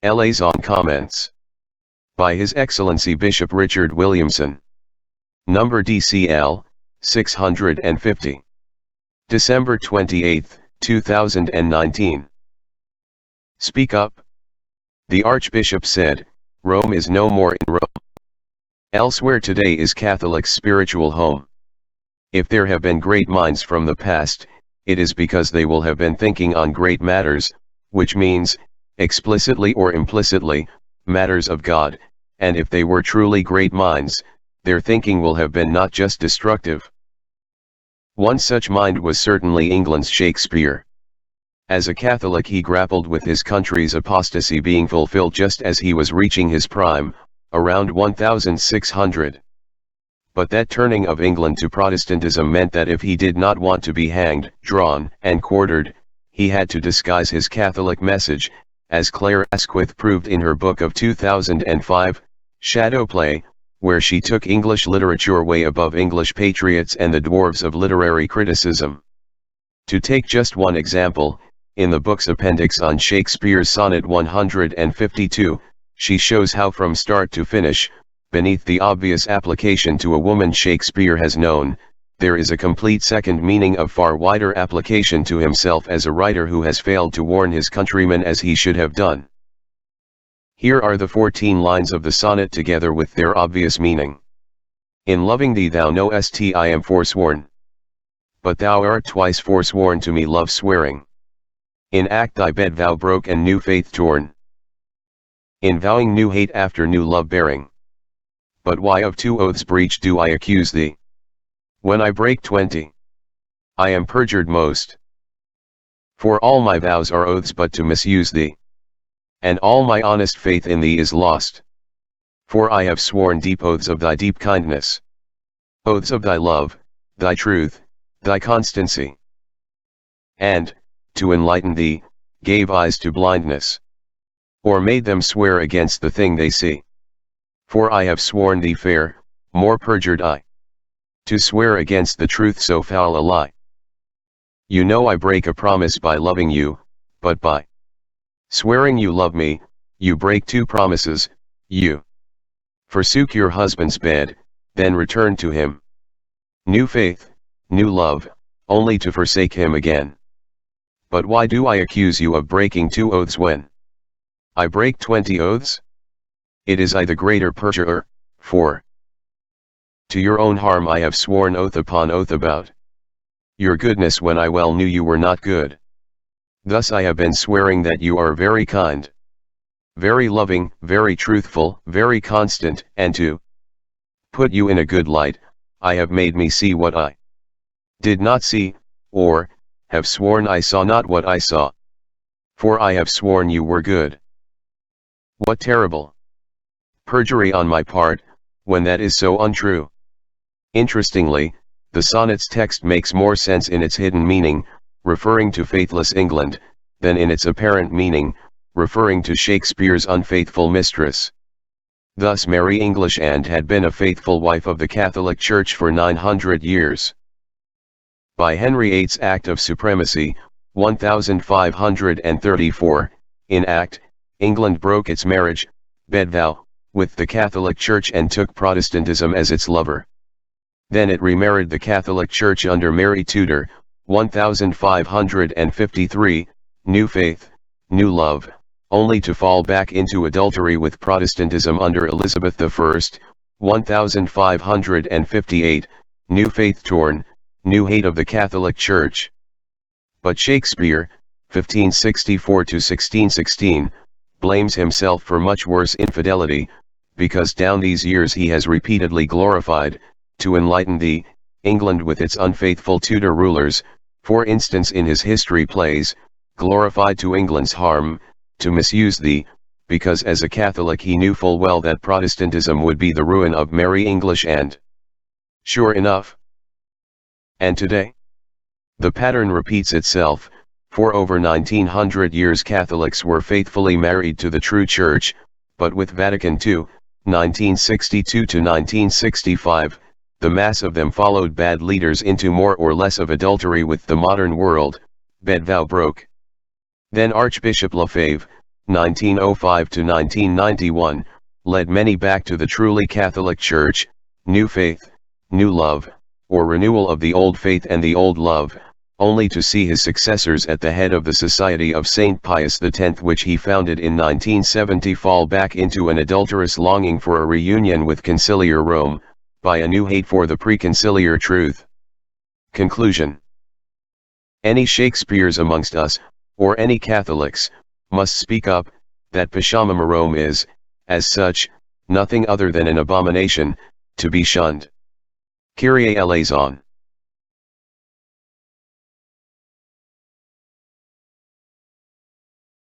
Eleison Comments. By His Excellency Bishop Richard Williamson. Number DCL, 650. December 28, 2019. Speak up. The Archbishop said, Rome is no more in Rome. Elsewhere today is Catholic's spiritual home. If there have been great minds from the past, it is because they will have been thinking on great matters, which means, explicitly or implicitly, matters of God, and if they were truly great minds, their thinking will have been not just destructive. One such mind was certainly England's Shakespeare. As a Catholic he grappled with his country's apostasy being fulfilled just as he was reaching his prime, around 1600. But that turning of England to Protestantism meant that if he did not want to be hanged, drawn, and quartered, he had to disguise his Catholic message, as Claire Asquith proved in her book of 2005, Shadowplay, where she took English literature way above English patriots and the dwarves of literary criticism. To take just one example, in the book's appendix on Shakespeare's Sonnet 152, she shows how from start to finish, beneath the obvious application to a woman Shakespeare has known, there is a complete second meaning of far wider application to himself as a writer who has failed to warn his countrymen as he should have done. Here are the 14 lines of the sonnet together with their obvious meaning. In loving thee thou knowest I am forsworn. But thou art twice forsworn to me love swearing. In act thy bed thou broke and new faith torn. In vowing new hate after new love bearing. But why of 2 oaths breached do I accuse thee? When I break 20, I am perjured most. For all my vows are oaths but to misuse thee. And all my honest faith in thee is lost. For I have sworn deep oaths of thy deep kindness. Oaths of thy love, thy truth, thy constancy. And, to enlighten thee, gave eyes to blindness. Or made them swear against the thing they see. For I have sworn thee fair, more perjured I. To swear against the truth so foul a lie. You know I break a promise by loving you, but by swearing you love me, you break 2 promises, you forsook your husband's bed, then return to him. New faith, new love, only to forsake him again. But why do I accuse you of breaking 2 oaths when I break 20 oaths? It is I the greater perjurer, for to your own harm I have sworn oath upon oath about your goodness when I well knew you were not good. Thus I have been swearing that you are very kind, very loving, very truthful, very constant, and to put you in a good light, I have made me see what I did not see, or have sworn I saw not what I saw. For I have sworn you were good. What terrible perjury on my part, when that is so untrue. Interestingly, the sonnet's text makes more sense in its hidden meaning, referring to faithless England, than in its apparent meaning, referring to Shakespeare's unfaithful mistress. Thus Mary English and had been a faithful wife of the Catholic Church for 900 years. By Henry VIII's Act of Supremacy, 1534, in Act, England broke its marriage, bed vow, with the Catholic Church and took Protestantism as its lover. Then it remarried the Catholic Church under Mary Tudor, 1553, new faith, new love, only to fall back into adultery with Protestantism under Elizabeth I, 1558, new faith torn, new hate of the Catholic Church. But Shakespeare, 1564–1616, blames himself for much worse infidelity, because down these years he has repeatedly glorified, to enlighten thee, England with its unfaithful Tudor rulers, for instance in his history plays, glorified to England's harm, to misuse thee, because as a Catholic he knew full well that Protestantism would be the ruin of Mary English and sure enough. And today? The pattern repeats itself. For over 1900 years Catholics were faithfully married to the true Church, but with Vatican II, 1962–1965, the mass of them followed bad leaders into more or less of adultery with the modern world, bed vow broke. Then Archbishop Lefebvre, 1905 to 1991, led many back to the truly Catholic Church, new faith, new love, or renewal of the old faith and the old love, only to see his successors at the head of the Society of St. Pius X, which he founded in 1970, fall back into an adulterous longing for a reunion with conciliar Rome, by a new hate for the preconciliar truth. Conclusion. Any Shakespeares amongst us, or any Catholics, must speak up, that Peshamamarom is, as such, nothing other than an abomination, to be shunned. Kyrie eleison.